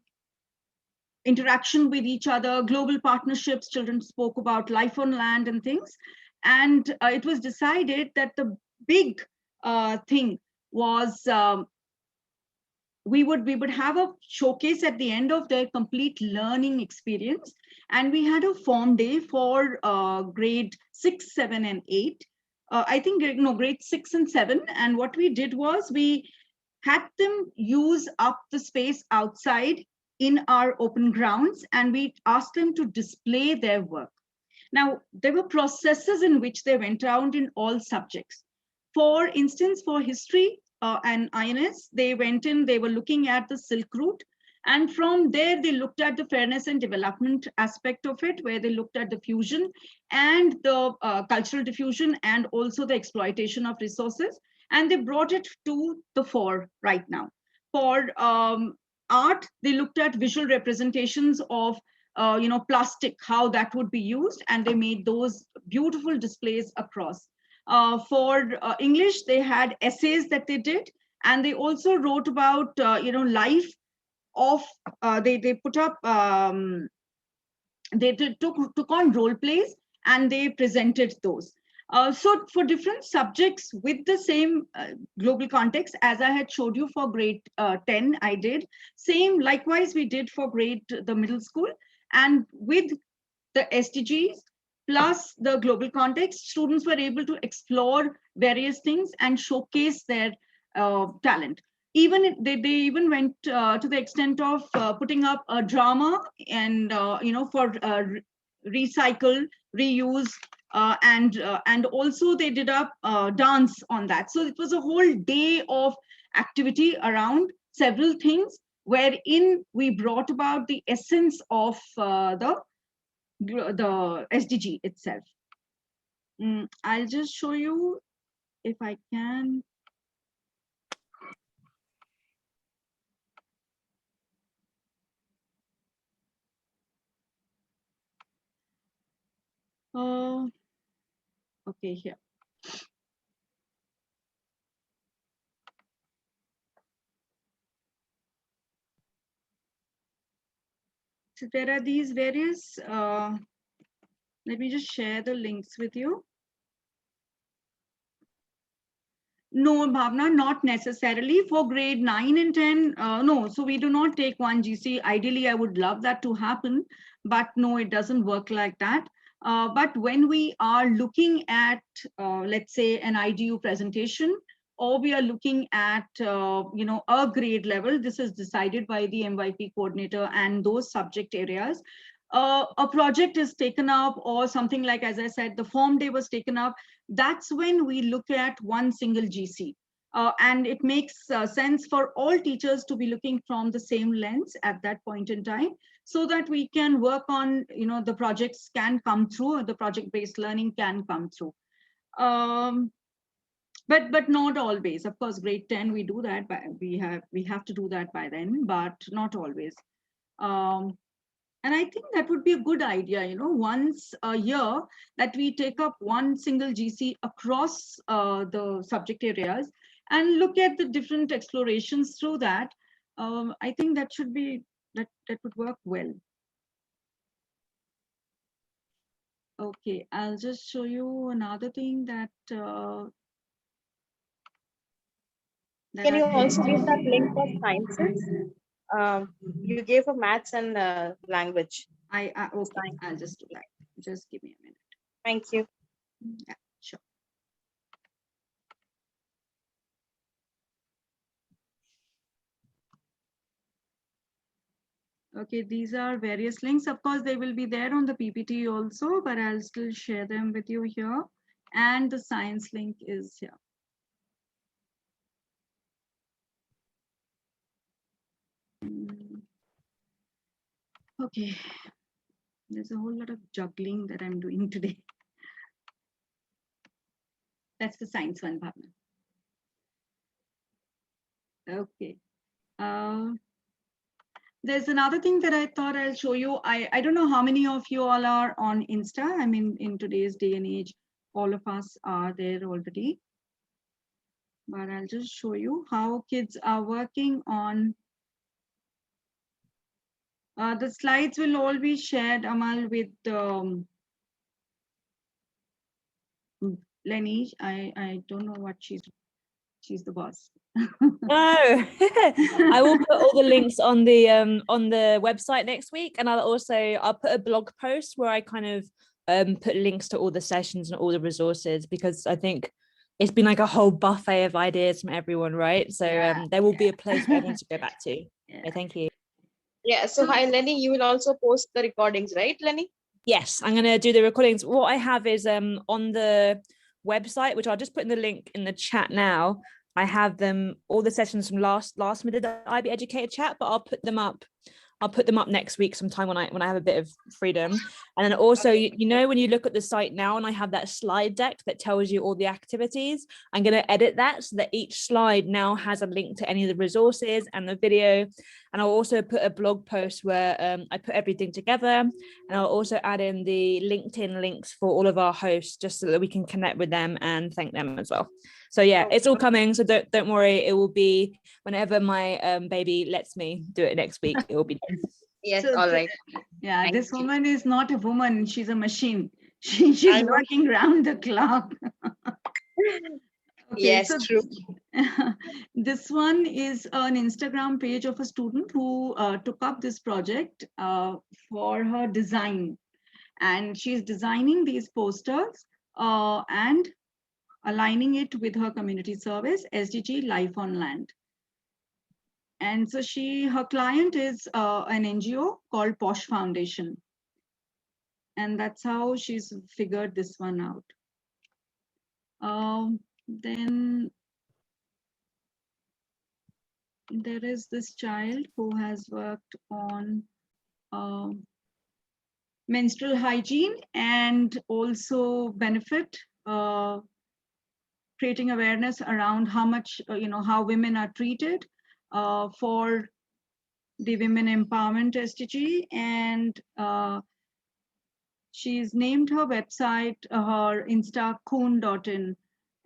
interaction with each other, global partnerships. Children spoke about life on land and things. And it was decided that the big thing was we would have a showcase at the end of their complete learning experience. And we had a form day for grade 6, 7, and 8. I think grade 6 and 7. And what we did was we had them use up the space outside in our open grounds, and we asked them to display their work. Now, there were processes in which they went around in all subjects. For instance, for history and INS, they went in, they were looking at the Silk Route. And from there, they looked at the fairness and development aspect of it, where they looked at the fusion and the cultural diffusion and also the exploitation of resources. And they brought it to the fore right now. For art, they looked at visual representations of plastic, how that would be used, and they made those beautiful displays across. For English, they had essays that they did, and they also wrote about life of. They put up. They took on role plays and they presented those. So for different subjects with the same global context, as I had showed you for grade 10, I did. Same, likewise, we did for grade the middle school. And with the SDGs plus the global context, students were able to explore various things and showcase their talent. Even they even went to the extent of putting up a drama and for recycle, reuse, and also they did up dance on that. So it was a whole day of activity around several things, wherein we brought about the essence of the SDG itself. I'll just show you if I can. Okay, here. So there are these various, let me just share the links with you. No, Bhavna, not necessarily for grade 9 and 10. No, so we do not take one GC. Ideally, I would love that to happen, but no, it doesn't work like that. But when we are looking at, let's say, an IDU presentation, or we are looking at, a grade level, this is decided by the MYP coordinator and those subject areas. A project is taken up or something like, as I said, the form day was taken up. That's when we look at one single GC. And it makes sense for all teachers to be looking from the same lens at that point in time, so that we can work on, the projects can come through, or the project-based learning can come through. But not always. Of course, grade 10, we do that, but we have to do that by then, but not always. And I think that would be a good idea, once a year that we take up one single GC across the subject areas and look at the different explorations through that. I think that should be, that would work well. Okay, I'll just show you another thing that. Can you also give that link for sciences? You gave for maths and language. Okay, I'll just do that. Just give me a minute. Thank you. Yeah, sure. Okay, these are various links. Of course, they will be there on the PPT also, but I'll still share them with you here. And the science link is here. Okay, there's a whole lot of juggling that I'm doing today. That's the science one, Bhavna. Okay. There's another thing that I thought I'll show you. I don't know how many of you all are on Insta. I mean, in today's day and age, all of us are there already. But I'll just show you how kids are working on. The slides will all be shared, Amal, with Lenny. I don't know what she's the boss. No, I will put all the links on the website next week, and I'll put a blog post where I kind of put links to all the sessions and all the resources, because I think it's been like a whole buffet of ideas from everyone, right? So there will be a place for everyone to go back to. Yeah. Thank you. Yeah, so hi Lenny, you will also post the recordings, right, Lenny? Yes, I'm going to do the recordings. What I have is on the website, which I'll just put in the link in the chat now. I have all the sessions from last minute the IB Educator chat, but I'll put them up next week sometime when I have a bit of freedom. And then also, you know, when you look at the site now and I have that slide deck that tells you all the activities, I'm going to edit that so that each slide now has a link to any of the resources and the video. And I'll also put a blog post where I put everything together, and I'll also add in the LinkedIn links for all of our hosts, just so that we can connect with them and thank them as well. So yeah, it's all coming. So don't worry. It will be whenever my baby lets me do it next week. It will be done. Yes, So, all right. Yeah, Thank this you. woman is not a woman. She's a machine. She's working round the clock. Okay, Yes, so true. this one is an Instagram page of a student who took up this project for her design. And she's designing these posters and aligning it with her community service, SDG Life on Land. And so her client is an NGO called Posh Foundation. And that's how she's figured this one out. Then there is this child who has worked on menstrual hygiene and also benefit, creating awareness around how much, how women are treated for the Women Empowerment SDG. And she's named her website, her Insta Koon.in.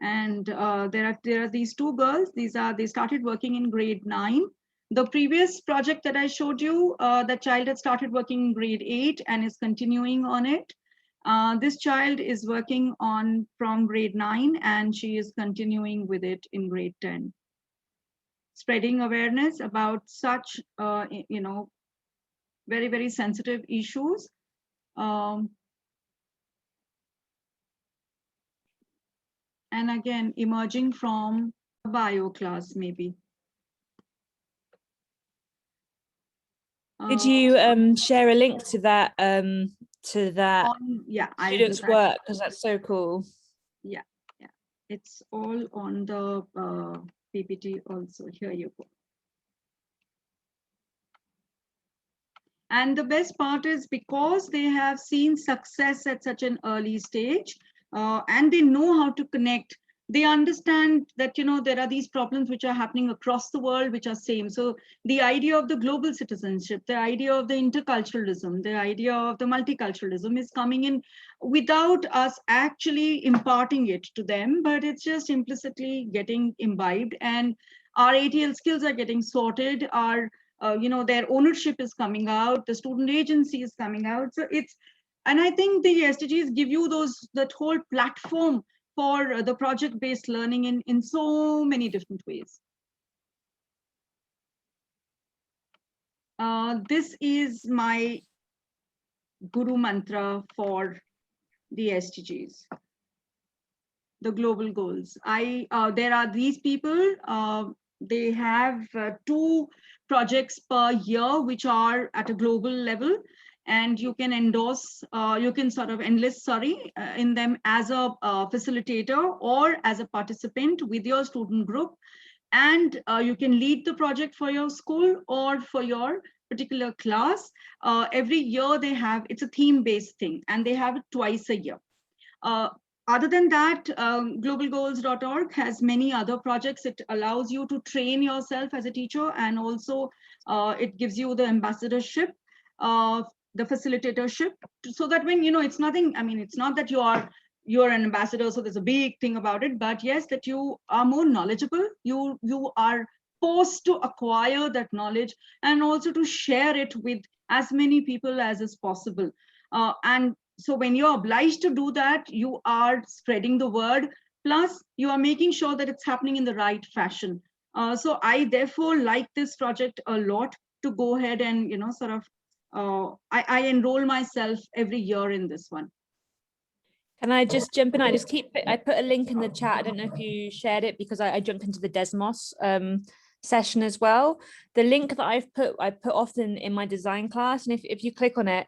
And there are these two girls. They started working in grade 9. The previous project that I showed you, the child had started working in grade 8 and is continuing on it. This child is working on from grade 9 and she is continuing with it in grade 10. Spreading awareness about such, you know, very, very sensitive issues. And again, emerging from a bio class, maybe. Did you share a link to that Yeah, students' work, because that's so cool. Yeah, yeah, it's all on the PPT also. Here you go. And the best part is because they have seen success at such an early stage, and they know how to connect. They understand that, you know, there are these problems which are happening across the world, which are same. So the idea of the global citizenship, the idea of the interculturalism, the idea of the multiculturalism is coming in without us actually imparting it to them, but it's just implicitly getting imbibed, and our ATL skills are getting sorted. Our you know, their ownership is coming out, the student agency is coming out. So it's, and I think the SDGs give you that whole platform for the project-based learning in so many different ways. This is my guru mantra for the SDGs, the global goals. There are these people, they have 2 projects per year, which are at a global level, and you can endorse, you can sort of enlist, in them as a facilitator or as a participant with your student group. And you can lead the project for your school or for your particular class. Every year they have, it's a theme-based thing, and they have it twice a year. Other than that, globalgoals.org has many other projects. It allows you to train yourself as a teacher, and also it gives you the ambassadorship, the facilitatorship, so that when, you know, it's nothing, I mean, it's not that you're an ambassador, so there's a big thing about it, but yes, that you are more knowledgeable. You are forced to acquire that knowledge and also to share it with as many people as is possible. And so when you're obliged to do that, you are spreading the word, plus you are making sure that it's happening in the right fashion. So I therefore like this project a lot, to go ahead and, you know, sort of, I enroll myself every year in this one. Can I just jump in? I put a link in the chat. I don't know if you shared it, because I jumped into the Desmos session as well. The link that I put often in my design class, and if you click on it,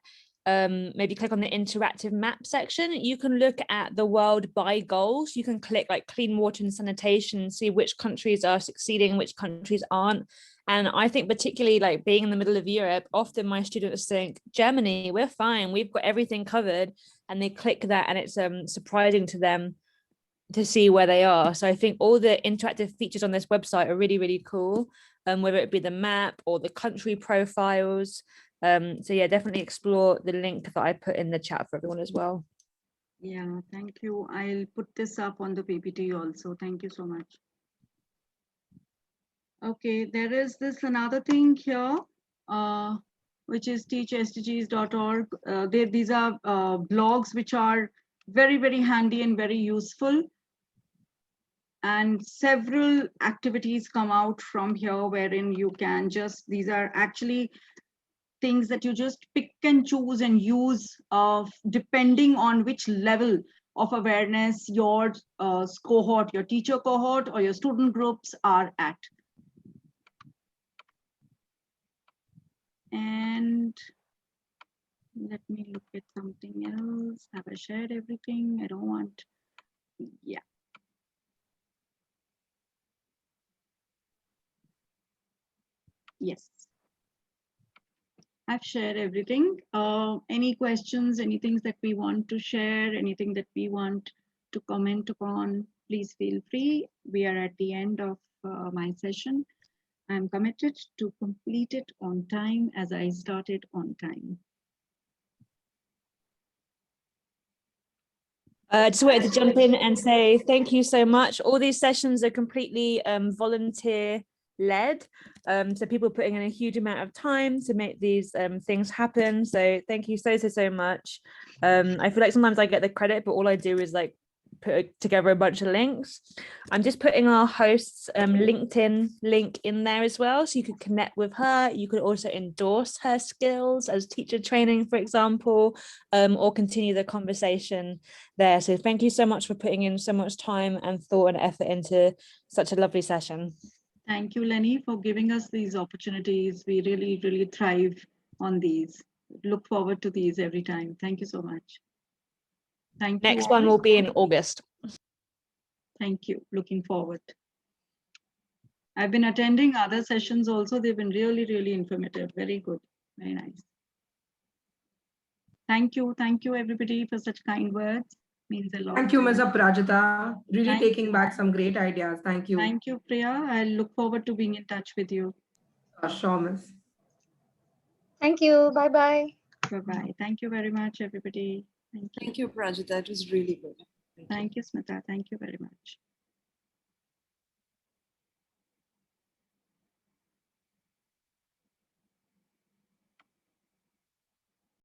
maybe click on the interactive map section, you can look at the world by goals. You can click like clean water and sanitation and see which countries are succeeding, which countries aren't. And I think particularly like being in the middle of Europe, often my students think, Germany, we're fine, we've got everything covered. And they click that, and it's surprising to them to see where they are. So I think all the interactive features on this website are really, really cool, whether it be the map or the country profiles. So yeah, definitely explore the link that I put in the chat for everyone as well. Yeah, thank you. I'll put this up on the PPT also. Thank you so much. Okay, there is this another thing here, which is teachsdgs.org. These are blogs which are very, very handy and very useful. And several activities come out from here wherein you can just, these are actually things that you just pick and choose and use depending on which level of awareness your cohort, your teacher cohort or your student groups are at. And let me look at something else. Have I shared everything? I don't want, yeah. Yes. I've shared everything. Any questions, anything that we want to share, anything that we want to comment upon, please feel free. We are at the end of my session. I'm committed to complete it on time as I started on time. I just wanted to jump in and say thank you so much. All these sessions are completely volunteer led. So people putting in a huge amount of time to make these things happen. So thank you so much. I feel like sometimes I get the credit, but all I do is like put together a bunch of links. I'm just putting our host's LinkedIn link in there as well, so you could connect with her. You could also endorse her skills as teacher training, for example, or continue the conversation there. So thank you so much for putting in so much time and thought and effort into such a lovely session. Thank you, Lenny, for giving us these opportunities. We really, really thrive on these. Look forward to these every time. Thank you so much. Thank you. Next one will be in August. Thank you. Looking forward. I've been attending other sessions also. They've been really, really informative. Very good. Very nice. Thank you. Thank you, everybody, for such kind words. Means a lot. Thank you, Ms. Aprajita. Really Thank taking back some great ideas. Thank you. Thank you, Priya. I look forward to being in touch with you. Sure, Miss. Thank you. Bye-bye. Bye-bye. Thank you very much, everybody. Thank you. Thank you, Prajita. It was really good. Thank you, Smita. Thank you very much.